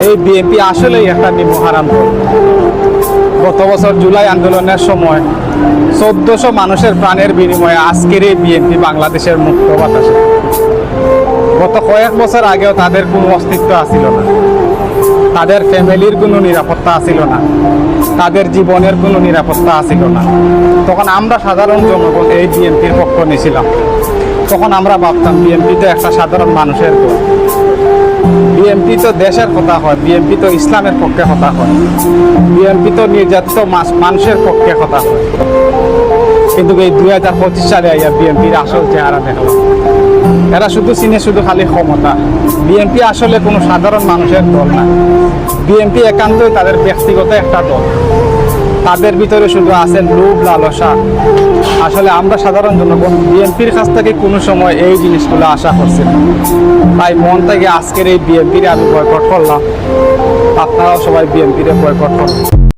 এই বিএনপি আসলেই একটা নিম্নহারাম দল। গত বছর জুলাই আন্দোলনের সময় 1400 মানুষের প্রাণের বিনিময়ে আজকের এই বিএনপি বাংলাদেশের মুক্ত বাতাসে। গত কয়েক বছর আগেও তাদের কোনো অস্তিত্ব ছিল না, তাদের ফ্যামিলির কোনো নিরাপত্তা ছিল না, তাদের জীবনের কোনো নিরাপত্তা ছিল না। তখন আমরা সাধারণ জনগণ এই বিএনপির পক্ষ নিয়েছিলাম। তখন আমরা ভাবতাম বিএনপি তো একটা সাধারণ মানুষের দল, বিএনপি তো দেশের কথা হয়, বিএনপি তো ইসলামের পক্ষে কথা হয়, বিএনপি তো নির্যাতিত মানুষের পক্ষে কথা হয়। কিন্তু এই 2025 সালে আইয়া বিএনপির আসল চেহারা দেখলাম। এরা শুধু চিনে শুধু খালি ক্ষমতা। বিএনপি আসলে কোনো সাধারণ মানুষের দল না। বিএনপি একান্তই তাদের ব্যক্তিগত একটা দল। তাদের ভিতরে শুধু আছেন লোভ লালসা। আসলে আমরা সাধারণ জনগণ বিএনপির কাছ থেকে কোনো সময় এই জিনিসগুলো আশা করছি না। তাই মন থেকে আজকের এই বিএনপির আমি বয়কট করলাম। আপনারাও সবাই বিএনপির বয়কট করুন।